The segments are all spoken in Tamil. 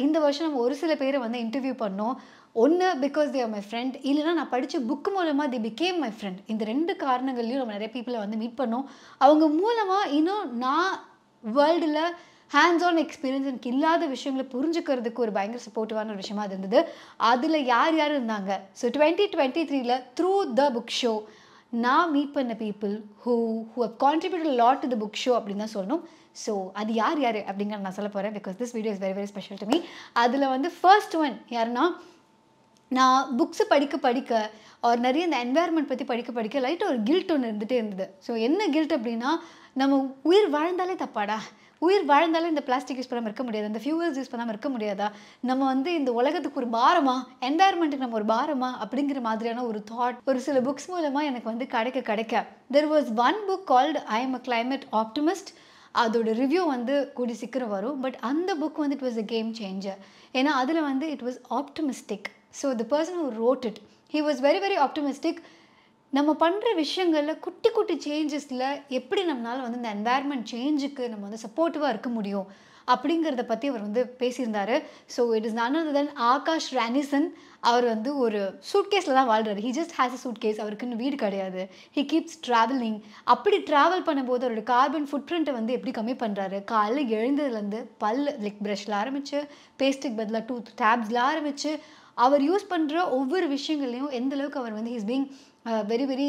இந்த வருஷம் நம்ம ஒரு சில பேரை வந்து இன்டர்வியூ பண்ணோம். ஒண்ணு because they are my friend. இல்லன்னா நான் படிச்ச புக் மூலமா தே பிகேம் மை ஃப்ரெண்ட். இந்த 2 காரணங்கள்லயும் நம்ம நெறைய பீப்பிள வந்து மீட் பண்ணோம். அவங்க மூலமா இன்னும் நான் வேர்ல்டுல ஹேண்ட்ஸ் ஆன் எக்ஸ்பீரியன்ஸ் எனக்கு இல்லாத விஷயங்கள புரிஞ்சுக்கிறதுக்கு ஒரு பயங்கர சப்போர்ட்டிவான ஒரு விஷயமா அது இருந்தது. அதுல யார் யார் இருந்தாங்க? ஸோ 2023ல த்ரூ த புக் ஷோ நான் மீட் பண்ண people who have contributed a lot to the book show அப்படின்னு தான் சொல்லணும். ஸோ அது யார் யாரு அப்படிங்கிறத நான் சொல்லப் போறேன். Because this video is very very special to me. அதுல வந்து ஃபர்ஸ்ட் ஒன் யாருன்னா, நான் புக்ஸ் படிக்க படிக்க ஒரு நிறைய இந்த என்வாயர்மெண்ட் பற்றி படிக்க படிக்க லைட்டாக ஒரு கில்ட் ஒன்று இருந்துகிட்டே இருந்தது. ஸோ என்ன கில்ட் அப்படின்னா, நம்ம உயிர் வாழ்ந்தாலே தப்பாடா, உயிர் வாழ்ந்தாலே இந்த பிளாஸ்டிக் யூஸ் பண்ணாமல் இருக்க முடியாது, இந்த ஃபியூவல்ஸ் யூஸ் பண்ணாமல் இருக்க முடியாதா, நம்ம வந்து இந்த உலகத்துக்கு ஒரு பாரமா, என்வாயர்மெண்ட்டுக்கு நம்ம ஒரு பாரமா அப்படிங்கிற மாதிரியான ஒரு தாட் ஒரு சில புக்ஸ் மூலமாக எனக்கு வந்து கிடைக்க there was one book called I am a climate optimist. அதோட ரிவ்யூ வந்து கூடி சீக்கிரம் வரும். பட் அந்த புக் வந்து it was a game changer. ஏன்னா அதில் வந்து it was optimistic. So the person who wrote it he was very very optimistic. நம்ம பண்ணுற விஷயங்களில் குட்டி குட்டி சேஞ்சஸில் எப்படி நம்மளால் வந்து இந்த என்வாயர்மெண்ட் சேஞ்சுக்கு நம்ம வந்து சப்போர்ட்டிவாக இருக்க முடியும் அப்படிங்கிறத பற்றி அவர் வந்து பேசியிருந்தார். So it is none other than Aakash Ranison. அவர் வந்து ஒரு சூட்கேஸில் தான் வாழ்கிறாரு. He just has a suitcase. அவருக்குன்னு வீடு கிடையாது. He keeps travelling. அப்படி ட்ராவல் பண்ணும்போது அவரோட கார்பன் ஃபுட்பிரிண்ட்டை வந்து எப்படி கம்மி பண்ணுறாரு, காலைல எழுந்ததுலேருந்து லைக் ப்ரஷில் ஆரம்பித்து பேஸ்ட்டுக்கு பதிலாக டூத் டேப்ஸில் ஆரம்பித்து அவர் யூஸ் பண்ணுற ஒவ்வொரு விஷயங்கள்லையும் எந்த அளவுக்கு அவர் வந்து he's being very very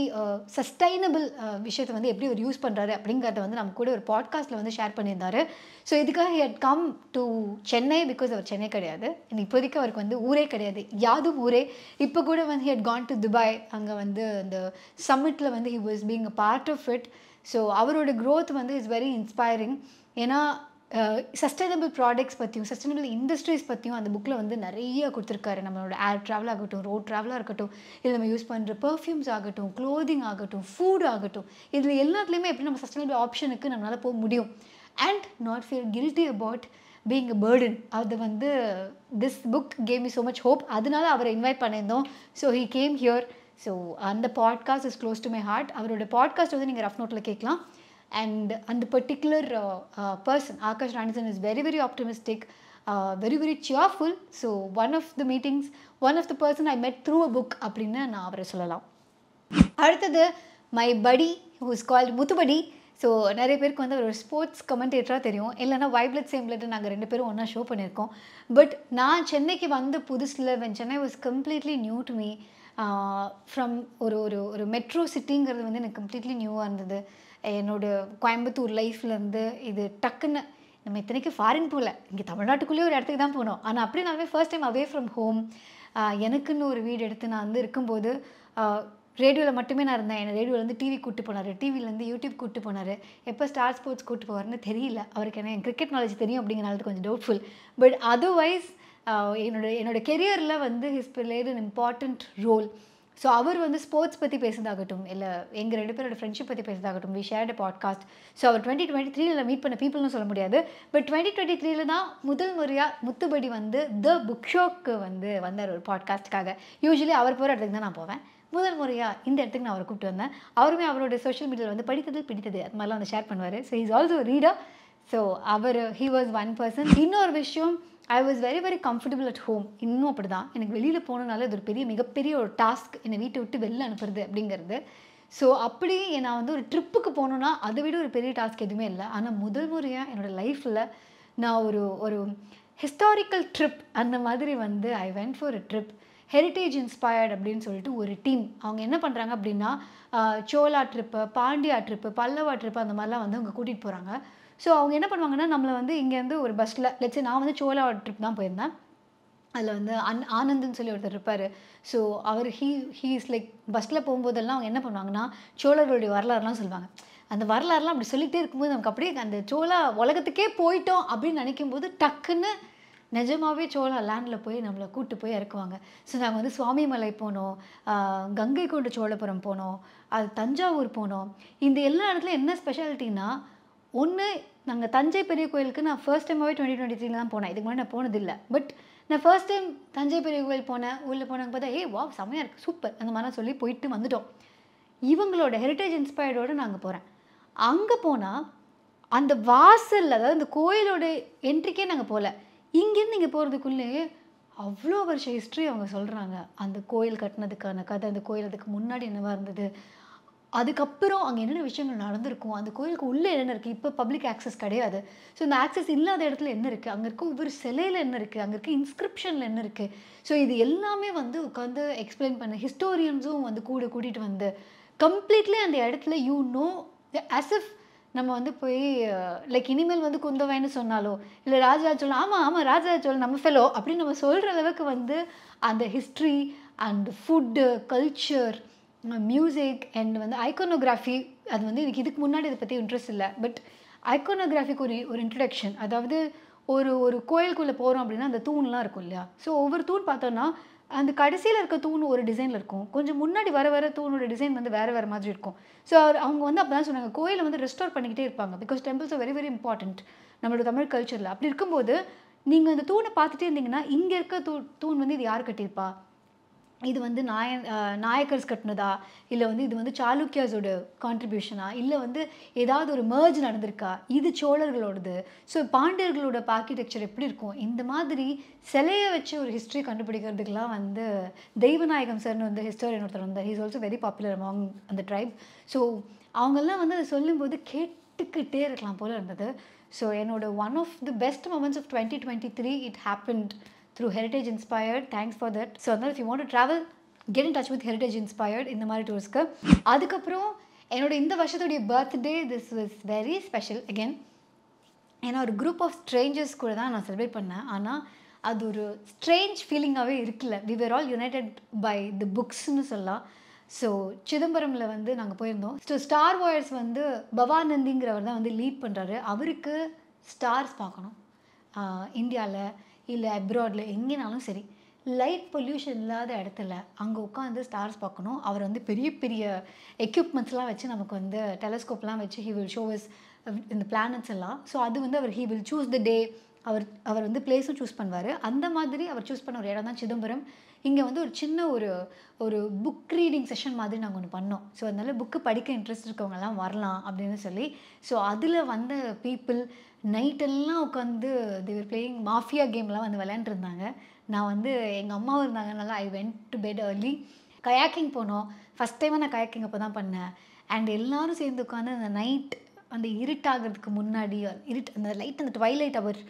sustainable விஷயத்தை வந்து எப்படி அவர் யூஸ் பண்ணுறாரு அப்படிங்கிறத வந்து நம்ம கூட ஒரு பாட்காஸ்ட்டில் வந்து ஷேர் பண்ணியிருந்தாரு. ஸோ இதுக்காக he had come to Chennai. Because அவர் சென்னை கிடையாது, இப்போதைக்கு அவருக்கு வந்து ஊரே கிடையாது, யாதும் ஊரே. இப்போ கூட வந்து he had gone to Dubai. அங்கே வந்து அந்த சம்மிட்டில் வந்து he was being a part of it. So அவரோட க்ரோத் வந்து இஸ் வெரி இன்ஸ்பைரிங். ஏன்னா சஸ்டைனபிள் ப்ராடக்ட்ஸ் பற்றியும் சஸ்டைனபிள் இண்டஸ்ட்ரீஸ் பற்றியும் அந்த புக்கில் வந்து நிறைய கொடுத்துருக்காரு. நம்மளோட ஏர் ட்ராவல் ஆகட்டும், ரோட் ட்ராவலாக இருக்கட்டும், இல்லை நம்ம யூஸ் பண்ணுற பெர்ஃப்யூம்ஸ் ஆகட்டும், க்ளோதிங் ஆகட்டும், ஃபுட் ஆகட்டும், இதில் எல்லாத்துலேயுமே எப்படி நம்ம சஸ்டைனபிள் ஆப்ஷனுக்கு நம்மளால் போக முடியும் and not feel guilty about being a burden. அது வந்து this book gave me so much hope. அதனால அவரை இன்வைட் பண்ணியிருந்தோம். So he came here. So அந்த podcast is close to my heart. அவரோட பாட்காஸ்ட் வந்து நீங்கள் ரஃப் நோட்டில் கேட்கலாம். And the particular person, Akash Ranison, is very very optimistic, very very cheerful. So one of the meetings, one of the person I met through a book அப்படினு நான் அவரை சொல்லலாம். அடுத்தது my buddy who is called Muthupadi. So நிறைய பேருக்கு வந்து ஒரு ஸ்போர்ட்ஸ் கமெண்டேட்டராக தெரியும், இல்லைனா வைப்லெட் சேம்லெட் நாங்கள் 2 பேரும் ஒன்றா ஷோ பண்ணியிருக்கோம். பட் நான் சென்னைக்கு வந்த புதுசில் when Chennai was completely new to me, from ஒரு ஒரு ஒரு மெட்ரோ சிட்டிங்கிறது வந்து எனக்கு கம்ப்ளீட்லி நியூவாக இருந்தது. என்னோடய கோயம்புத்தூர் லைஃப்லேருந்து இது டக்குன்னு நம்ம இத்தனைக்கு ஃபாரின் போகல, இங்கே தமிழ்நாட்டுக்குள்ளேயே ஒரு இடத்துக்கு தான் போனோம். ஆனால் அப்படின்னாலுமே first time away from home எனக்குன்னு ஒரு வீடு எடுத்து நான் வந்து இருக்கும்போது ரேடியோவில் மட்டுமே நான் இருந்தேன். என்னை ரேடியோவிலேருந்து டிவி கூப்பிட்டு போனார், டிவிலேருந்து யூடியூப் கூப்பிட்டு போனார். எப்போ ஸ்டார் ஸ்போர்ட்ஸ் கூப்பிட்டு போவார்னு தெரியல. அவருக்கு என்ன கிரிக்கெட் நாலேஜ் தெரியும் அப்படிங்கிறனால கொஞ்சம் டவுட்ஃபுல். பட் அதர்வைஸ் என்னோட கெரியரில் வந்து his played an important role. So அவர் வந்து ஸ்போர்ட்ஸ் பற்றி பேசுறதாகட்டும், இல்லை எங்கள் 2 பேரோட ஃப்ரெண்ட்ஷிப் பற்றி பேசுறதாகட்டும், we shared a podcast. So அவர் 2023ல் மீட் பண்ண பீப்புள்னு சொல்ல முடியாது. பட் 2023ல் தான் முதல் முறையாக முத்துபடி வந்து த புக் ஷோக்கு வந்து வந்தார் ஒரு பாட்காஸ்ட்டுக்காக. யூஸ்வலி அவர் போகிற இடத்துக்கு தான் நான் போவேன். முதல் முறையாக இந்த இடத்துக்கு நான் அவரை கூப்பிட்டு வந்தேன். அவருமே அவரோட சோஷியல் மீடியாவில் வந்து படித்தது பிடித்தது அது மாதிரிலாம் வந்து ஷேர் பண்ணுவார். So is also reader. So அவர் ஹி வாஸ் ஒன் பர்சன். இன்னொரு விஷயம், I was very very comfortable at home. இன்னும் அப்படி தான். எனக்கு வெளியில் போனனால இது ஒரு மிகப்பெரிய ஒரு டாஸ்க், என்னை வீட்டை விட்டு வெளில அனுப்புறது அப்படிங்கிறது. ஸோ அப்படி நான் வந்து ஒரு ட்ரிப்புக்கு போகணுன்னா அதை விட ஒரு பெரிய டாஸ்க் எதுவுமே இல்லை. ஆனால் முதல் முறையாக என்னோடய லைஃப்பில் நான் ஒரு ஹிஸ்டாரிக்கல் ட்ரிப் அந்த மாதிரி வந்து I went for a trip. Heritage inspired அப்படின்னு சொல்லிட்டு ஒரு டீம். அவங்க என்ன பண்ணுறாங்க அப்படின்னா, சோலா ட்ரிப்பு, பாண்டியா ட்ரிப்பு, பல்லவா ட்ரிப்பு அந்த மாதிரிலாம் வந்து அவங்க கூட்டிகிட்டு போகிறாங்க. ஸோ அவங்க என்ன பண்ணுவாங்கன்னா, நம்மளை வந்து இங்கேருந்து ஒரு பஸ்ஸில் லெட்ஸ் நான் வந்து சோலா ட்ரிப் தான் போயிருந்தேன். அதில் வந்து ஆனந்துன்னு சொல்லி ஒருத்தர் இருப்பார். ஸோ அவர் ஹீ இஸ் லைக் பஸ்ஸில் போகும்போதெல்லாம் அவங்க என்ன பண்ணுவாங்கன்னா, சோழர்களுடைய வரலாறுலாம் சொல்லுவாங்க. அந்த வரலாறுலாம் அப்படி சொல்லிகிட்டே இருக்கும்போது நமக்கு அப்படியே அந்த சோழா உலகத்துக்கே போயிட்டோம் அப்படின்னு நினைக்கும்போது டக்குன்னு நிஜமாகவே சோழா லேண்டில் போய் நம்மளை கூப்பிட்டு போய் இறக்குவாங்க. ஸோ நாங்கள் வந்து சுவாமிமலை போனோம், கங்கை கொண்ட சோழபுரம் போனோம், அது தஞ்சாவூர் போனோம். இந்த எல்லா இடத்துலையும் என்ன ஸ்பெஷாலிட்டின்னா, ஒன்று நாங்கள் தஞ்சை பெரிய கோயிலுக்கு நான் ஃபர்ஸ்ட் டைமாகவே 2023ல் தான் போனேன். இதுக்கு முன்னாடி நான் போனதில்லை. பட் நான் ஃபர்ஸ்ட் டைம் தஞ்சை பெரிய கோயில் போனேன். உள்ளே போனாங்க பார்த்தா வா செம்மையாக இருக்குது, சூப்பர் அந்த மாதிரிலாம் சொல்லி போயிட்டு வந்துட்டோம். இவங்களோட ஹெரிட்டேஜ் இன்ஸ்பயர்டோடு நாங்கள் போகிறேன். அங்கே போனால் அந்த வாசல், அதாவது அந்த கோயிலோட என்ட்ரிக்கே நாங்கள் போகல. இங்கேருந்து இங்கே போகிறதுக்குள்ளே அவ்வளோ வருஷம் ஹிஸ்ட்ரி அவங்க சொல்கிறாங்க. அந்த கோயில் கட்டினதுக்கான கதை, அந்த கோயில் அதுக்கு முன்னாடி என்னவா இருந்தது, அதுக்கப்புறம் அங்கே என்னென்ன விஷயங்கள் நடந்திருக்கும், அந்த கோயிலுக்கு உள்ளே என்னென்ன இருக்குது. இப்போ பப்ளிக் ஆக்சஸ் கிடையாது. ஸோ இந்த ஆக்சஸ் இல்லாத இடத்துல என்ன இருக்குது, அங்கே இருக்க ஒவ்வொரு சிலையில் என்ன இருக்குது, அங்கே இருக்க இன்ஸ்கிரிப்ஷனில் என்ன இருக்குது. ஸோ இது எல்லாமே வந்து உட்காந்து எக்ஸ்பிளைன் பண்ண ஹிஸ்டோரியன்ஸும் வந்து கூட்டிகிட்டு வந்து கம்ப்ளீட்லி அந்த இடத்துல ஆஸ் இஃப் நம்ம வந்து போய் லைக் இனிமேல் வந்து குந்தவைன்னு சொன்னாலோ, இல்லை ராஜராஜ சோழன் ஆமாம் ஆமாம் ராஜராஜ சோழன் நம்ம ஃபெலோ அப்படின்னு நம்ம சொல்கிற அளவுக்கு வந்து அந்த history and food, culture, music and வந்து ஐகானோகிராஃபி. அது வந்து எனக்கு இதுக்கு முன்னாடி இதை பற்றி இன்ட்ரெஸ்ட் இல்லை. பட் ஐகானோகிராஃபிக்கு ஒரு இன்ட்ரடக்ஷன். அதாவது ஒரு ஒரு கோயிலுக்குள்ளே போகிறோம் அப்படின்னா அந்த தூண்லாம் இருக்கும் இல்லையா. ஸோ ஒவ்வொரு தூண் பார்த்தோன்னா அந்த கடைசியில் இருக்க தூண் ஒரு டிசைனில் இருக்கும். கொஞ்சம் முன்னாடி வர தூணோட டிசைன் வந்து வேறு மாதிரி இருக்கும். ஸோ அவங்க வந்து அப்போ தான் சொன்னாங்க, கோயிலை வந்து ரெஸ்டோர் பண்ணிக்கிட்டே இருப்பாங்க. Because temples are very very important நம்மளோட தமிழ் கல்ச்சரில். அப்படி இருக்கும்போது நீங்கள் அந்த தூணை பார்த்துட்டே இருந்தீங்கன்னா, இங்கே இருக்க தூண் வந்து இது யார் கட்டியிருப்பா, இது வந்து நாயக்கர்ஸ் கட்டினதா, இல்லை வந்து இது வந்து சாளுக்கியாஸோட கான்ட்ரிபியூஷனா, இல்லை வந்து ஏதாவது ஒரு மர்ஜ் நடந்திருக்கா, இது சோழர்களோடது, ஸோ பாண்டியர்களோட ஆர்கிடெக்சர் எப்படி இருக்கும், இந்த மாதிரி சிலையை வச்சு ஒரு ஹிஸ்ட்ரி கண்டுபிடிக்கிறதுக்கெலாம் வந்து தெய்வநாயகம் சார்னு வந்து ஹிஸ்டோரியன் ஒருத்தர் வந்தார். He's also very popular among அந்த ட்ரைப். ஸோ அவங்கெல்லாம் வந்து அதை சொல்லும்போது கேட்டுக்கிட்டே இருக்கலாம் போல் இருந்தது. ஸோ என்னோட one of the best moments of 2023 it happened through Heritage Inspired. Thanks for that. So if you want to travel, get in touch with Heritage Inspired இந்த மாதிரி டூர்ஸ்க்கு. அதுக்கப்புறம் என்னோட இந்த வருஷத்துடைய birthday, this was very special again. ஏன்னா ஒரு குரூப் ஆஃப் ஸ்ட்ரேஞ்சர்ஸ் கூட தான் நான் செலிப்ரேட் பண்ணேன். ஆனால் அது ஒரு ஸ்ட்ரேஞ்ச் ஃபீலிங்காகவே இருக்குல்ல. We were all united by the புக்ஸ்ன்னு சொல்லலாம். ஸோ சிதம்பரமில் வந்து நாங்கள் போயிருந்தோம். ஸோ ஸ்டார் வாயர்ஸ் வந்து பவானந்திங்கிறவர் தான் வந்து லீட் பண்ணுறாரு. அவருக்கு ஸ்டார்ஸ் பார்க்கணும், இந்தியாவில் இல்லை அப்ராடில் எங்கேனாலும் சரி, லைட் பொல்யூஷன் இல்லாத இடத்துல அங்கே உட்காந்து ஸ்டார்ஸ் பார்க்கணும். அவர் வந்து பெரிய பெரிய எக்யூப்மெண்ட்ஸ்லாம் வச்சு நமக்கு வந்து டெலஸ்கோப்லாம் வச்சு ஹி வில் ஷோவஸ் இந்த பிளானட்ஸ் எல்லாம். ஸோ அது வந்து அவர் ஹி வில் சூஸ் த டே. அவர் வந்து பிளேஸும் சூஸ் பண்ணுவார். அந்த மாதிரி அவர் சூஸ் பண்ண ஒரு இடம் தான் சிதம்பரம். இங்கே வந்து ஒரு சின்ன ஒரு புக் ரீடிங் செஷன் மாதிரி நாங்கள் ஒன்று பண்ணோம். ஸோ அதனால் புக்கு படிக்க இன்ட்ரெஸ்ட் இருக்கவங்கெல்லாம் வரலாம் அப்படின்னு சொல்லி. ஸோ அதில் வந்த பீப்புள் நைட்டெல்லாம் உட்காந்து தேவர் பிளேயிங் மாஃபியா கேம்லாம் வந்து விளையாண்டுருந்தாங்க. நான் வந்து எங்கள் அம்மாவும் இருந்தாங்கனால I went to bed early. Kayaking போனோம். ஃபஸ்ட் டைமாக நான் கயாக்கிங் அப்போ தான் பண்ணேன். அண்ட் எல்லோரும் சேர்ந்து உட்காந்து அந்த நைட் அந்த இருட்டாகிறதுக்கு முன்னாடி அந்த லைட் அந்த ட்வைலைட் அவர்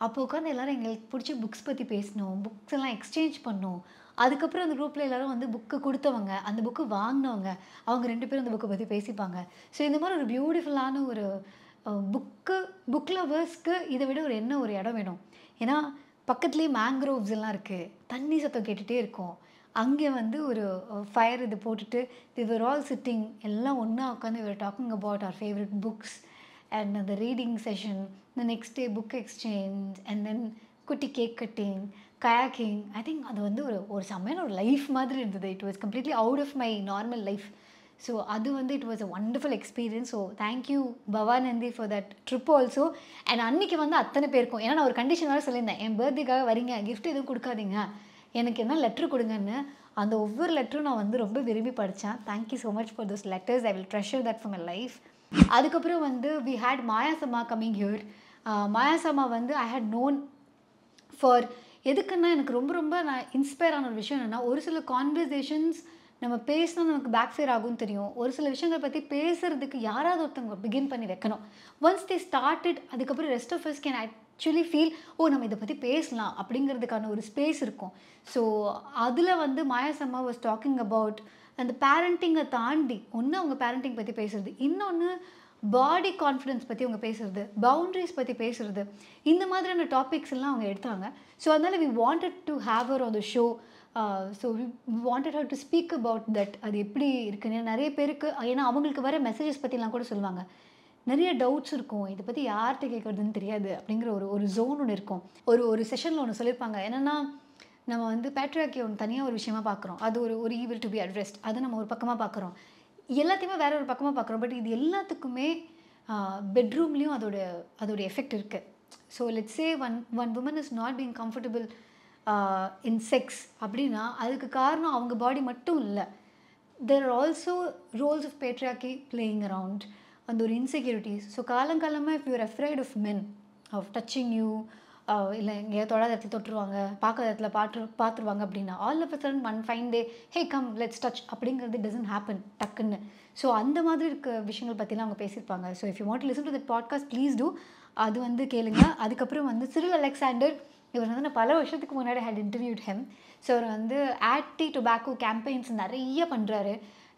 அப்போ உட்காந்து எல்லோரும் எங்களுக்கு பிடிச்ச புக்ஸ் பற்றி பேசினோம். புக்ஸ் எல்லாம் எக்ஸ்சேஞ்ச் பண்ணோம். அதுக்கப்புறம் அந்த குரூப்பில் எல்லோரும் வந்து புக்கு கொடுத்தவங்க, அந்த புக்கு வாங்கினவங்க, அவங்க 2 பேரும் அந்த புக்கை பற்றி பேசிப்பாங்க. ஸோ இந்த மாதிரி ஒரு பியூட்டிஃபுல்லான ஒரு புக் லவர்ஸ்க்கு இதை விட ஒரு இடம் வேணும். ஏன்னா பக்கத்துலேயே மேங்க்ரோவ்ஸ் எல்லாம் இருக்குது. தண்ணி சத்தம் கேட்டுகிட்டே இருக்கும். அங்கே வந்து ஒரு ஃபயர் இது போட்டுட்டு வி வர் ஆல் சிட்டிங் எல்லாம் ஒன்றா உட்காந்து we were talking about our favourite books and அந்த reading session, the next day book exchange and then குட்டி cake cutting, kayaking. I think அது வந்து ஒரு செம்மையான ஒரு லைஃப் மாதிரி இருந்தது. It was completely out of my normal life. So அது வந்து it was a wonderful experience. So thank you Bavanandhi for that trip also. And அன்றைக்கி வந்து அத்தனை பேருக்கும், ஏன்னா நான் ஒரு கண்டிஷன் வேறு சொல்லியிருந்தேன், என் பர்த்டேக்காக வரீங்க, கிஃப்ட் எதுவும் கொடுக்காதீங்க, எனக்கு என்ன லெட்ரு கொடுங்கன்னு. அந்த ஒவ்வொரு லெட்டரும் நான் வந்து ரொம்ப விரும்பி படித்தேன். Thank you so much for those letters. I will treasure that for my life. அதுக்கப்புறம் வந்து வி ஹேட் மாயாசம்மா கம்மிங் ஹியர். மாயாசம்மா வந்து ஐ ஹேட் நோன் ஃபார் எதுக்குன்னா எனக்கு ரொம்ப நான் இன்ஸ்பயர் ஆன ஒரு விஷயம் என்னென்னா, ஒரு சில கான்வர்சேஷன்ஸ் நம்ம பேசினா நமக்கு பேக் ஃபயர் ஆகும்னு தெரியும். ஒரு சில விஷயங்கள் பற்றி பேசுகிறதுக்கு யாராவது ஒருத்தவங்க பிகின் பண்ணி வைக்கணும். ஒன்ஸ் தே ஸ்டார்டட், அதுக்கப்புறம் rest of us can actually feel நம்ம இதை பற்றி பேசலாம் அப்படிங்கிறதுக்கான ஒரு ஸ்பேஸ் இருக்கும். ஸோ அதில் வந்து மாயாசம்மா வாஸ் டாக்கிங் அபவுட் அந்த பேரண்டிங்கை தாண்டி ஒன்று அவங்க பேரண்டிங் பற்றி பேசுகிறது, இன்னொன்று பாடி கான்ஃபிடென்ஸ் பற்றி அவங்க பேசுகிறது, பவுண்ட்ரிஸ் பற்றி பேசுகிறது, இந்த மாதிரியான டாபிக்ஸ் எல்லாம் அவங்க எடுத்தாங்க. ஸோ அதனால் we wanted to have her on the show. So we wanted her to speak about that. அது எப்படி இருக்குன்னு நிறைய பேருக்கு, ஏன்னா அவங்களுக்கு வர மெசேஜஸ் பற்றிலாம் கூட சொல்லுவாங்க. நிறைய டவுட்ஸ் இருக்கும், இதை பற்றி யார்கிட்ட கேட்குறதுன்னு தெரியாது அப்படிங்கிற ஒரு ஜோன் ஒன்று இருக்கும். ஒரு செஷனில் ஒன்று சொல்லியிருப்பாங்க, என்னென்னா நம்ம வந்து பேட்ரியார்கி ஒன்று தனியாக ஒரு விஷயமா பார்க்குறோம், அது ஒரு ஈவில் டு பி அட்ரெஸ்ட், அதை நம்ம ஒரு பக்கமாக பார்க்குறோம், எல்லாத்தையுமே வேற ஒரு பக்கமாக பார்க்குறோம். பட் இது எல்லாத்துக்குமே பெட்ரூம்லேயும் அதோட எஃபெக்ட் இருக்குது. So let's say one woman is not being comfortable in sex அப்படின்னா அதுக்கு காரணம் அவங்க பாடி மட்டும் இல்லை. There are also roles of patriarchy playing around, அந்த ஒரு இன்செக்யூரிட்டிஸ். ஸோ காலங்காலமாக if you're afraid of men, of touching you, இல்லை எங்கேயாவது தொடாத இடத்துல தொட்டுருவாங்க, பார்க்காத இடத்துல பார்த்துருவாங்க அப்படின்னா all of a sudden one fine day hey come let's touch அப்படிங்கிறது டசன்ட் ஹேப்பன் டக்குன்னு. ஸோ அந்த மாதிரி இருக்க விஷயங்கள் பற்றிலாம் அவங்க பேசியிருப்பாங்க. So if you want to listen to that podcast please do, அது வந்து கேளுங்க. அதுக்கப்புறம் வந்து சிரில் அலெக்சாண்டர், இவர் வந்து நான் பல வருஷத்துக்கு முன்னாடி ஹேட் இன்டர்வியூட் ஹெம். ஸோ அவர் வந்து ஆன்டி டொபாக்கோ கேம்பெயின்ஸ் நிறைய பண்ணுறாரு.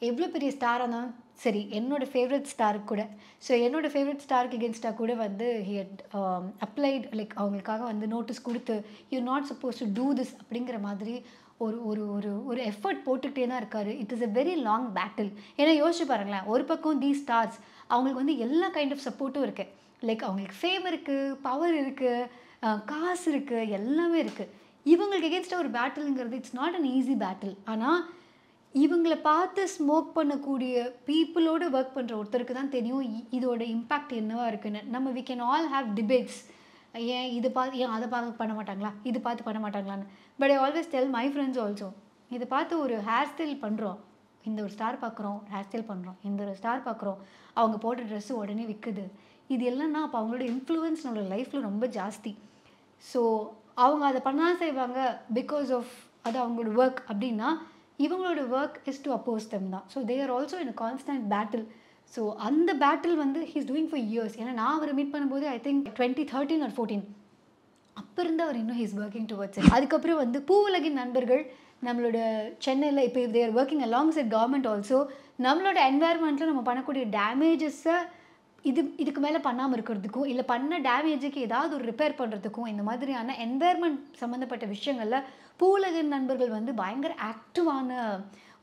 எவ்வளோ பெரிய ஸ்டாராக இருந்தாலும் சரி, என்னோடய ஃபேவரட் ஸ்டாருக்கு கூட, ஸோ என்னோடய ஃபேவரட் ஸ்டாருக்கு எகென்ஸ்டாக கூட வந்து ஹி ஹட் அப்ளைட் லைக் அவங்களுக்காக வந்து நோட்டீஸ் கொடுத்து you not suppose to do this அப்படிங்கிற மாதிரி ஒரு ஒரு ஒரு ஒரு எஃபர்ட் போட்டுக்கிட்டே தான் இருக்காரு. It is a very long battle. ஏன்னா யோசிச்சு பாருங்களேன், ஒரு பக்கம் தி ஸ்டார்ஸ் அவங்களுக்கு வந்து எல்லா கைண்ட் ஆஃப் சப்போர்ட்டும் இருக்குது. லைக் அவங்களுக்கு ஃபேம் இருக்குது, பவர் இருக்குது, காசு இருக்குது, எல்லாமே இருக்குது. இவங்களுக்கு எகென்ஸ்டாக ஒரு பேட்டிலுங்கிறது it's not an easy battle. ஆனால் இவங்களை பார்த்து ஸ்மோக் பண்ணக்கூடிய பீப்புளோட ஒர்க் பண்ணுற ஒருத்தருக்கு தான் தெரியும் இதோட இம்பேக்ட் என்னவா இருக்குன்னு. நம்ம we can all have debates, ஏன் இதை பார்த்து ஏன் அதை பார்த்து பண்ண மாட்டாங்களா, இது பார்த்து பண்ண மாட்டாங்களான்னு. But I always tell my friends also, இதை பார்த்து ஒரு ஹேர் ஸ்டைல் பண்ணுறோம், இந்த ஒரு ஸ்டார் பார்க்குறோம், ஹேர் ஸ்டைல் பண்ணுறோம், இந்த ஒரு ஸ்டார் பார்க்குறோம், அவங்க போட்ட ட்ரெஸ்ஸு உடனே விற்குது, இது எல்லாம்னா அப்போ அவங்களோட இன்ஃப்ளூயன்ஸ் நம்மளோட லைஃப்பில் ரொம்ப ஜாஸ்தி. ஸோ அவங்க அதை பண்ண செய்வாங்க பிகாஸ் ஆஃப் அது அவங்களோட ஒர்க் அப்படின்னா இவங்களோட work is to oppose them தான். So they are also in a constant battle. So அந்த பேட்டில் வந்து ஹீஸ் டூயிங் ஃபார் இயர்ஸ். ஏன்னா நான் அவரை மீட் பண்ணும்போது ஐ திங்க் 2013 or 14 அப்போ இருந்து அவர் இன்னும் ஹீஸ் ஒர்க்கிங் டுவர்ட்ஸ் இட். அதுக்கப்புறம் வந்து பூவுலகின் நண்பர்கள் நம்மளோட சென்னையில் இப்போ they are working along with government also. நம்மளோட என்வாயர்மெண்ட்டில் நம்ம பண்ணக்கூடிய டேமேஜஸை இதுக்கு மேலே பண்ணாமல் இருக்கிறதுக்கும், இல்லை பண்ண டேமேஜுக்கு ஏதாவது ஒரு ரிப்பேர் பண்ணுறதுக்கும், இந்த மாதிரியான என்வாயர்மெண்ட் சம்மந்தப்பட்ட விஷயங்களில் பூவுலகின் நண்பர்கள் வந்து பயங்கர ஆக்டிவான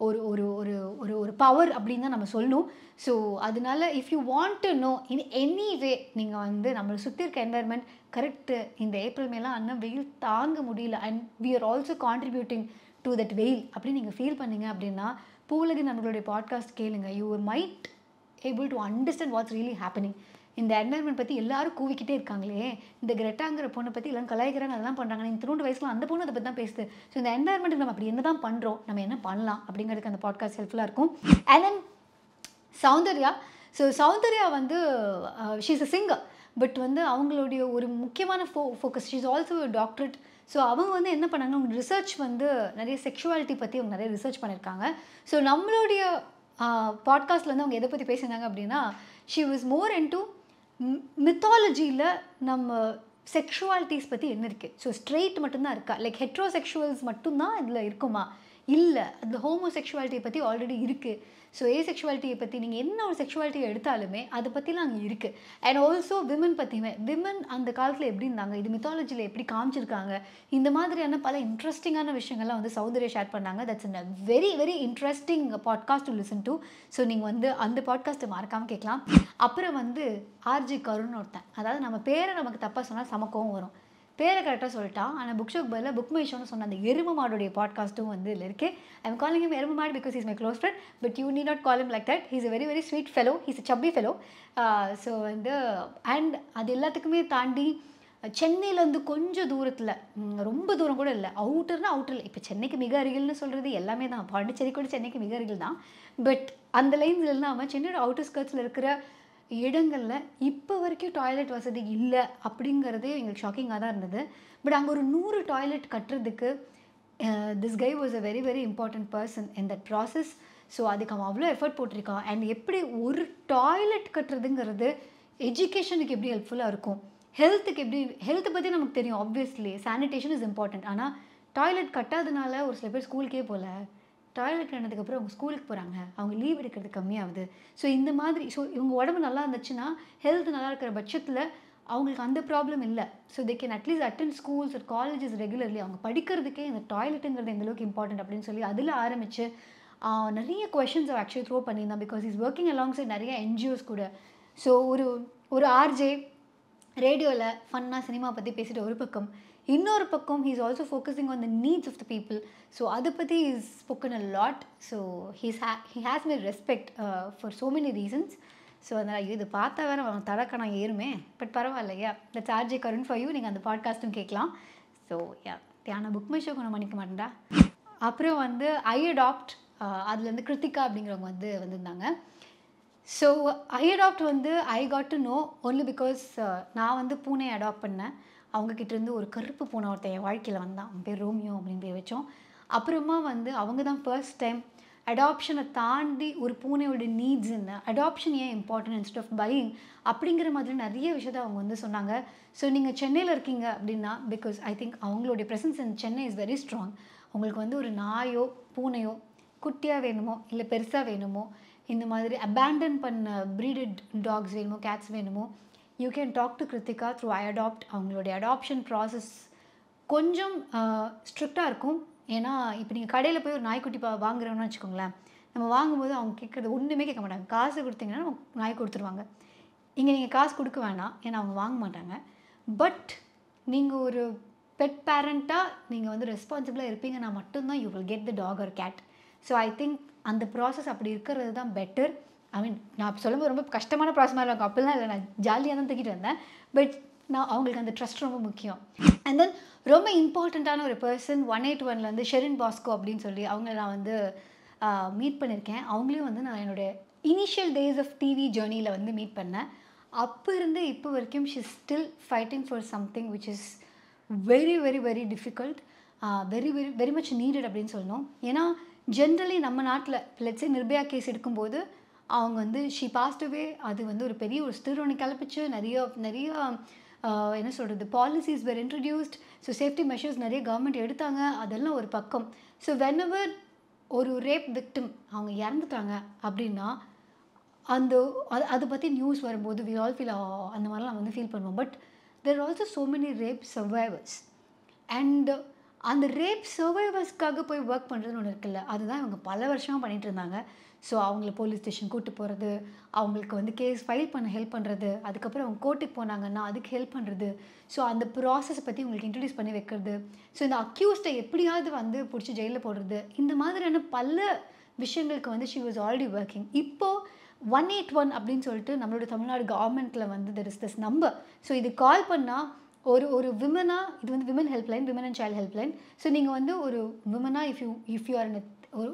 ஒரு ஒரு ஒரு ஒரு ஒரு பவர் அப்படின்னு தான் நம்ம சொல்லணும். ஸோ அதனால if you want to know in any வே, நீங்கள் வந்து நம்மளை சுற்றி இருக்க என்வாயர்மெண்ட் கரெக்டு, இந்த ஏப்ரல் மேலாம் அண்ணன் வெயில் தாங்க முடியல and we are also contributing to that வெயில் அப்படின்னு நீங்கள் ஃபீல் பண்ணீங்க அப்படின்னா பூவுலகின் நண்பர்களுடைய பாட்காஸ்ட் கேளுங்க. You might able to understand what's really happening. இந்த என்வாயர்மெண்ட் பற்றி எல்லாரும் கூவிக்கிட்டே இருக்காங்களே, இந்த கிரெட்டாங்கிற பொண்ணை பற்றி எல்லாம் கலாய்க்கிறாங்க, அதெல்லாம் பண்ணுறாங்க, இந்த திருண்டு வயசில் அந்த பொண்ணு அதை பற்றி தான் பேசுது. ஸோ இந்த என்வாயர்மெண்ட்டுக்கு நம்ம அப்படி என்ன தான் பண்ணுறோம், நம்ம என்ன பண்ணலாம் அப்படிங்கிறதுக்கு அந்த பாட்காஸ்ட் ஹெல்ப்ஃபுல்லாக இருக்கும். And then Soundarya. So Soundarya வந்து she is a singer, but வந்து அவங்களுடைய ஒரு முக்கியமான focus, she is also doctorate. So அவங்க வந்து என்ன பண்ணாங்க, அவங்க ரிசர்ச் வந்து நிறைய செக்ஷுவாலிட்டி பற்றி அவங்க நிறைய ரிசர்ச் பண்ணியிருக்காங்க. ஸோ நம்மளுடைய பாட்காஸ்ட்டில் வந்து அவங்க எதை பற்றி பேசினாங்க அப்படின்னா ஷி வாஸ் மோர் இன்டு மித்தாலஜியில் நம்ம செக்ஷுவாலிட்டிஸ் பற்றி என்ன இருக்குது. ஸோ ஸ்ட்ரெயிட் மட்டும்தான் இருக்கா, லைக் ஹெட்ரோசெக்ஷுவல்ஸ் மட்டும்தான் இதில் இருக்குமா, இல்லை அதில் ஹோமோசெக்ஷுவாலிட்டியை பற்றி ஆல்ரெடி இருக்குது. ஸோ ஏசெக்ஷுவாலிட்டியை பற்றி நீங்கள் என்ன ஒரு செக்ஷுவாலிட்டியை எடுத்தாலுமே அதை பற்றிலாம் அங்கே இருக்குது. அண்ட் ஆல்சோ விமன் பற்றியுமே, விமன் அந்த காலத்தில் எப்படி இருந்தாங்க, இது மித்தாலஜியில் எப்படி காமிச்சிருக்காங்க, இந்த மாதிரியான பல இன்ட்ரெஸ்டிங்கான விஷயங்கள்லாம் வந்து சௌந்தர்யா ஷேர் பண்ணாங்க. That's a very very interesting podcast to listen to. So நீங்கள் வந்து அந்த பாட்காஸ்ட்டை மறக்காமல் கேட்கலாம். அப்புறம் வந்து ஆர்ஜி கருண் ஒருத்தன், அதாவது நம்ம பேரை நமக்கு தப்பாக சொன்னால் சமக்கவும் வரும், பேரை கரெக்டாக சொல்லிட்டான், ஆனால் புக் ஷோக்கு பதிலாக புக் மை ஷோன்னு சொன்ன அந்த எரும மாடுடைய பாட்காஸ்ட்டும் வந்து இதில் இருக்குது. ஐ எம் காலிங் ஹிம் எரும மாடு because is my close friend, but you need not call him like that. He's a very very sweet fellow, he's a chubby fellow. So வந்து அண்ட் அது எல்லாத்துக்குமே தாண்டி சென்னையிலேருந்து கொஞ்சம் தூரத்தில், ரொம்ப தூரம் கூட இல்லை, அவுட்டர்னா அவுட்டரில், இப்போ சென்னைக்கு மிக அருகில்னு சொல்கிறது எல்லாமே தான், பாண்டிச்சேரி கூட சென்னைக்கு மிக அருகில் தான், பட் அந்த லைன்ஸ் இல்லாமல் சென்னையோட அவுட்டர் ஸ்கர்ட்ஸில் இருக்கிற இடங்களில் இப்போ வரைக்கும் டாய்லெட் வசதி இல்லை அப்படிங்கிறதே எங்களுக்கு ஷாக்கிங்காக தான் இருந்தது. பட் அங்கே ஒரு 100 டாய்லெட் கட்டுறதுக்கு this guy was a very very important person in that process. So அதுக்கு அவன் அவ்வளோ எஃபர்ட் போட்டிருக்கான். அண்ட் எப்படி ஒரு டாய்லெட் கட்டுறதுங்கிறது எஜுகேஷனுக்கு எப்படி ஹெல்ப்ஃபுல்லாக இருக்கும், ஹெல்த்துக்கு எப்படி, ஹெல்த்தை பற்றி நமக்கு தெரியும் ஆப்வியஸ்லி, சானிடேஷன் இஸ் இம்பார்ட்டன்ட். ஆனால் டாய்லெட் கட்டாதனால ஒரு சில பேர் ஸ்கூலுக்கே போகல, டாய்லெட் ஆனதுக்கப்புறம் அவங்க ஸ்கூலுக்கு போகிறாங்க, அவங்க லீவ் எடுக்கிறது கம்மியாகுது. ஸோ இந்த மாதிரி ஸோ இவங்க உடம்பு நல்லா இருந்துச்சுன்னா, ஹெல்த் நல்லா இருக்கிற பட்சத்தில் அவங்களுக்கு அந்த ப்ராப்ளம் இல்லை. So they can at least attend schools ஒரு காலேஜஸ் ரெகுலர்லி. அவங்க படிக்கிறதுக்கே இந்த டாய்லெட்டுங்கிறது எந்தளவுக்கு இம்பார்ட்டன்ட் அப்படின்னு சொல்லி அதில் ஆரம்பித்து நிறைய கொஷின்ஸ் ஆக்சுவலி த்ரோ பண்ணியிருந்தான். Because is working alongside நிறைய என்ஜிஓஸ் கூட. ஸோ ஒரு ஆர்ஜே ரேடியோவில் ஃபன்னாக சினிமா பற்றி பேசிட்டு ஒரு பக்கம், இன்னொரு பக்கம் he is also focusing on the needs of the people. So அதை பற்றி is spoken a lot. So he has my respect for so many reasons. So அதனால் இது பார்த்தா வேறு அவன் தடக்க நான் ஏறுமே, பட் பரவாயில்லையா, that's RJ Karun for you. நீங்கள் அந்த பாட்காஸ்ட்டும் கேட்கலாம். ஸோ தியான புக் மை ஷோக்கு நான் மன்னிக்க மாட்டேன்டா. அப்புறம் வந்து ஐ அடாப்ட், அதுலேருந்து கிருத்திகா அப்படிங்கிறவங்க வந்து வந்திருந்தாங்க. ஸோ ஐ அடாப்ட் வந்து I got to know only because நான் வந்து பூனை அடாப்ட் பண்ணேன். அவங்கக்கிட்டேருந்து ஒரு கருப்பு பூனை ஒருத்தன் என் வாழ்க்கையில் வந்தான். அவன் பேர் ரோமியோ அப்படின்னு பேர் வச்சோம். அப்புறமா வந்து அவங்க தான் ஃபர்ஸ்ட் டைம் அடாப்ஷனை தாண்டி ஒரு பூனையோட நீட்ஸ் என்ன, அடாப்ஷன் ஏன் இம்பார்ட்டன்ட் இன்ஸ்டெட் ஆஃப் பையிங் அப்படிங்கிற மாதிரி நிறைய விஷயத்த அவங்க வந்து சொன்னாங்க. ஸோ நீங்கள் சென்னையில் இருக்கீங்க அப்படின்னா, பிகாஸ் ஐ திங்க் அவங்களுடைய presence in Chennai is very strong. உங்களுக்கு வந்து ஒரு நாயோ பூனையோ குட்டியாக வேணுமோ இல்லை பெருசாக வேணுமோ, இந்த மாதிரி அபேண்டன் பண்ண ப்ரீடட் டாக்ஸ் வேணுமோ கேட்ஸ் வேணுமோ, you can talk to Krithika through I adopt. அவங்களுடைய அடாப்ஷன் ப்ராசஸ் கொஞ்சம் ஸ்ட்ரிக்டாக இருக்கும். ஏன்னா இப்போ நீங்கள் கடையில் போய் ஒரு நாய்க்குட்டி வாங்குறோன்னு வச்சுக்கோங்களேன், நம்ம வாங்கும்போது அவங்க கேட்குறது ஒன்றுமே கேட்க மாட்டாங்க. காசு கொடுத்தீங்கன்னா நாய் கொடுத்துருவாங்க. இங்கே நீங்கள் காசு கொடுக்க வேணாம், ஏன்னா அவங்க வாங்க மாட்டாங்க. பட் நீங்கள் ஒரு பெட் பேரண்ட்டாக நீங்கள் வந்து ரெஸ்பான்சிபிளாக இருப்பீங்கன்னா மட்டும்தான் you will get the dog or cat. So I think அந்த ப்ராசஸ் அப்படி இருக்கிறது தான் பெட்டர். ஐ மீன் நான் சொல்லும்போது ரொம்ப கஷ்டமான ப்ராசஸ் மாதிரி இருக்கும், அப்படிலாம் இல்லை, நான் ஜாலியாக தான் தூக்கிட்டு வந்தேன். பட் நான் அவங்களுக்கு அந்த ட்ரஸ்ட் ரொம்ப முக்கியம். அண்ட் தென் ரொம்ப இம்பார்ட்டண்ட்டான ஒரு பர்சன் 181 வந்து ஷெரின் பாஸ்கோ அப்படின்னு சொல்லி அவங்கள நான் வந்து மீட் பண்ணியிருக்கேன். அவங்களையும் வந்து நான் என்னுடைய இனிஷியல் டேஸ் ஆஃப் டிவி ஜேர்னியில் வந்து மீட் பண்ணேன். அப்போ இருந்து இப்போ வரைக்கும் she is still fighting for something which is very very very difficult, very very very much needed அப்படின்னு சொல்லணும். ஏன்னா ஜென்ரலி நம்ம நாட்டில் லெட்ஸே நிர்பயா கேஸ் எடுக்கும்போது அவங்க வந்து ஷி பாஸ்ட் அவே, அது வந்து ஒரு பெரிய ஒரு ஸ்டிரோனை கிளப்பிச்சு, நிறைய என்ன சொல்கிறது, பாலிசிஸ் வேர் இன்ட்ரடியூஸ்ட். ஸோ சேஃப்டி மெஷர்ஸ் நிறைய கவர்மெண்ட் எடுத்தாங்க, அதெல்லாம் ஒரு பக்கம். ஸோ வென்எவர் ஒரு ரேப் விக்டிம் அவங்க இறந்துட்டாங்க அப்படின்னா அதை பற்றி நியூஸ் வரும்போது வி ஆல் ஃபீல் அந்த மாதிரிலாம் வந்து ஃபீல் பண்ணுவோம். But there are also so many rape survivors. And அந்த ரேப் சர்வைவர்ஸ்க்காக போய் ஒர்க் பண்ணுறதுன்னு ஒன்று இருக்குல்ல, அதுதான் இவங்க பல வருஷமாக பண்ணிகிட்டு இருந்தாங்க. ஸோ அவங்கள போலீஸ் ஸ்டேஷன் கூப்பிட்டு போகிறது, அவங்களுக்கு வந்து கேஸ் ஃபைல் பண்ண ஹெல்ப் பண்ணுறது, அதுக்கப்புறம் அவங்க கோர்ட்டுக்கு போனாங்கன்னா அதுக்கு ஹெல்ப் பண்ணுறது. ஸோ அந்த ப்ராசஸை பற்றி உங்களுக்கு இன்ட்ரடியூஸ் பண்ணி வைக்கிறது. ஸோ இந்த அக்யூஸ்டை எப்படியாவது வந்து பிடிச்சி ஜெயிலில் போடுறது, இந்த மாதிரியான பல விஷயங்களுக்கு வந்து ஷி வாஸ் ஆல்ரெடி ஒர்க்கிங். இப்போது 181 அப்படின்னு சொல்லிட்டு நம்மளோட தமிழ்நாடு கவர்மெண்ட்டில் வந்து there is this number. So இது கால் பண்ணால் ஒரு விமனாக, இது வந்து women helpline, women and child helpline. So நீங்கள் வந்து ஒரு விமனாக இஃப் யூ ஆர் இன்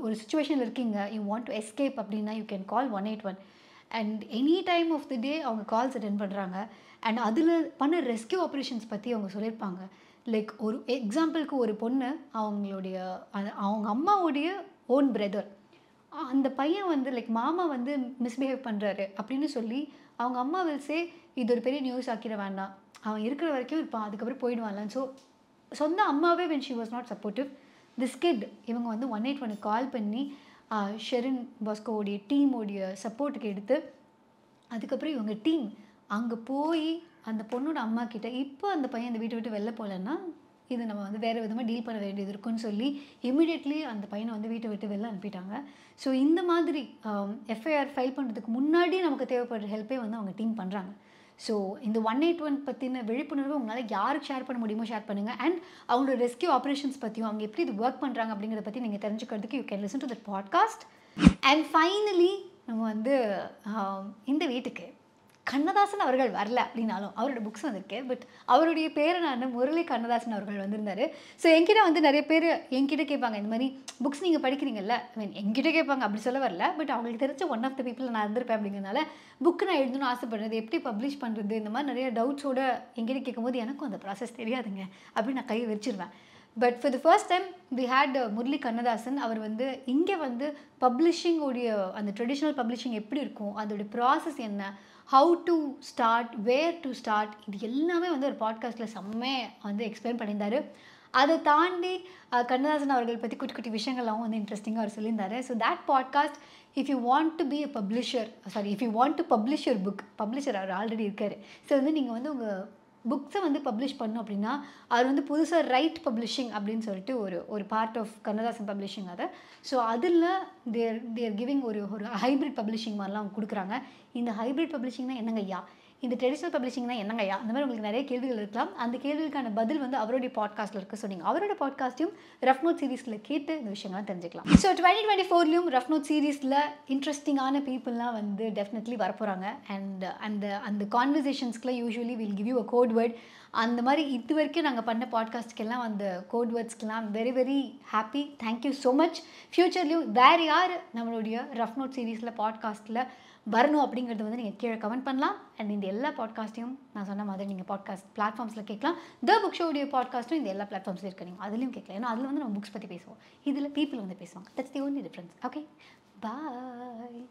ஒரு சுச்சுவேஷனில் இருக்கீங்க, யூ வாண்ட் டு எஸ்கேப் அப்படின்னா you can call 181. And any time of the day அவங்க கால்ஸ் அட்டென்ட் பண்ணுறாங்க. அண்ட் அதில் பண்ண ரெஸ்கியூ ஆப்ரேஷன்ஸ் பற்றி அவங்க சொல்லியிருப்பாங்க. லைக் ஒரு எக்ஸாம்பிளுக்கு ஒரு பொண்ணு அவங்க அம்மாவுடைய ஓன் பிரதர், அந்த பையன் வந்து லைக் மாமா வந்து மிஸ்பிஹேவ் பண்ணுறாரு அப்படின்னு சொல்லி அவங்க அம்மா வில் சே, இது ஒரு பெரிய நியூஸ் ஆக்கிட வேண்டாம், அவன் இருக்கிற வரைக்கும் இருப்பான், அதுக்கப்புறம் போயிடுவான்லன்னு. ஸோ சொந்த அம்மாவே when she was not supportive, this kid இவங்க வந்து 181 கால் பண்ணி ஷெரின் பாஸ்கோவுடைய டீமோடைய சப்போர்ட்டுக்கு எடுத்து, அதுக்கப்புறம் இவங்க டீம் அங்கே போய் அந்த பொண்ணோட அம்மா கிட்ட, இப்போ அந்த பையன் அந்த வீட்டை விட்டு வெளில போகலன்னா இது நம்ம வந்து வேறு விதமாக டீல் பண்ண வேண்டியது இருக்குன்னு சொல்லி இமிடியட்லி அந்த பையனை வந்து வீட்டை விட்டு வெளில அனுப்பிட்டாங்க. ஸோ இந்த மாதிரி எஃப்ஐஆர் ஃபைல் பண்ணுறதுக்கு முன்னாடி நமக்கு தேவைப்படுற ஹெல்ப்பே வந்து அவங்க டீம் பண்ணுறாங்க. ஸோ இந்த 181 பற்றின விழிப்புணர்வு உங்களால் யாருக்கு ஷேர் பண்ண முடியுமோ ஷேர் பண்ணுங்கள். அண்ட் அவங்களோட ரெஸ்கியூ ஆப்ரேஷன்ஸ் பற்றியும் அவங்க எப்படி இது ஒர்க் பண்ணுறாங்க அப்படிங்கிறத பற்றி நீங்கள் தெரிஞ்சுக்கிறதுக்கு you can listen to that podcast. And finally நம்ம வந்து இந்த வீட்டுக்கு கண்ணதாசன் அவர்கள் வரல அப்படின்னாலும் அவரோட புக்ஸ் வந்திருக்கு. பட் அவருடைய பேரனான முரளி கண்ணதாசன் அவர்கள் வந்திருந்தார். ஸோ என்கிட்ட வந்து நிறைய பேர் என்கிட்ட கேட்பாங்க, இந்த மாதிரி புக்ஸ் நீங்கள் படிக்கிறீங்கல்ல, ஐ மீன் என்கிட்ட கேட்பாங்க, அப்படி சொல்ல வரல, பட் அவங்களுக்கு தெரிஞ்ச ஒன் ஆஃப் த பீப்புள் நான் இருந்திருப்பேன். அப்படிங்கிறதுனால புக்கு நான் எழுதணும்னு ஆசைப்படுறது, எப்படி பப்ளிஷ் பண்ணுறது, இந்த மாதிரி நிறைய டவுட்ஸோடு என்கிட்ட கேட்கும்போது எனக்கும் அந்த ப்ராசஸ் தெரியாதுங்க அப்படின்னு நான் கையை வச்சிருவேன். But for the first time we had Murali Kannadasan. அவர் வந்து இங்கே வந்து பப்ளிஷிங்கோடைய அந்த ட்ரெடிஷ்னல் பப்ளிஷிங் எப்படி இருக்கும், அதோடைய ப்ராசஸ் என்ன, how to start, where to start, இது எல்லாமே வந்து ஒரு பாட்காஸ்ட்டில் செம்மையாக வந்து எக்ஸ்பிளைன் பண்ணியிருந்தார். அதை தாண்டி கண்ணதாசன் அவர்கள் பற்றி குட்டி குட்டி விஷயங்கள்லாம் வந்து இன்ட்ரெஸ்டிங்காக அவர் சொல்லியிருந்தார். So that podcast, if you want to be a publisher, if you want to publish your book, publisher அவர் ஆல்ரெடி இருக்கார். ஸோ வந்து நீங்கள் வந்து உங்கள் புக்ஸை வந்து பப்ளிஷ் பண்ணோம் அப்படின்னா அவர் வந்து புதுசாக ரைட் பப்ளிஷிங் அப்படின்னு சொல்லிட்டு ஒரு பார்ட் ஆஃப் கண்ணதாசன் பப்ளிஷிங் அதை. ஸோ அதில் தேர் கிவிங் ஒரு ஹைப்ரிட் பப்ளிஷிங் மாதிரிலாம் அவங்க கொடுக்குறாங்க. இந்த ஹைப்ரிட் பப்ளிஷிங்னா என்னங்க ஐயா, இந்த ட்ரெடிஷ்னல் பப்ளிஷிங்னா என்னங்க ஐயா, அந்த மாதிரி உங்களுக்கு நிறைய கேள்விகள் இருக்கலாம். அந்த கேள்விகளுக்கான பதில் வந்து அவருடைய பாட்காஸ்ட்டில் இருக்குது. ஸோ நீங்கள் அவரோட பாட்காஸ்ட்டையும் ரஃப் நோட் சீரீஸில் கேட்டு இந்த விஷயங்கள்லாம் தெரிஞ்சுக்கலாம். ஸோ 2024லையும் ரஃப் நோட் சீரீஸில் இன்ட்ரெஸ்டிங்கான பீப்புளெலாம் வந்து டெஃபினெட்லி வரப்போகிறாங்க. அண்ட் அந்த கான்வர்சேஷன்ஸ்க்குலாம் usually will give you a code word. அந்த மாதிரி இது வரைக்கும் நாங்கள் பண்ண பாட்காஸ்ட்டுக்கெல்லாம் அந்த கோட் வேர்ட்ஸ்க்கெல்லாம் very very happy. Thank you so much. ஃப்யூச்சர்லேயும் வேறு யார் நம்மளுடைய ரஃப் நோட் சீரீஸில் பாட்காஸ்ட்டில் வரணும் அப்படிங்கிறது வந்து நீங்கள் கீழே கமெண்ட் பண்ணலாம். அண்ட் இந்த எல்லா பாட்காஸ்ட்டையும் நான் சொன்ன மாதிரி நீங்கள் பாட்காஸ்ட் பிளாட்ஃபார்ம்ஸில் கேட்கலாம். த புக் ஷோடைய பாட்காஸ்ட்டும் இந்த எல்லா பிளாட்ஃபார்ம்ஸில் இருக்கு, நீங்கள் அதுலேயும் கேட்கலாம். ஏன்னா அதில் வந்து நம்ம புக்ஸ் பற்றி பேசுவோம், இதில் பீப்புள் வந்து பேசுவாங்க. That's the only difference. Okay, bye.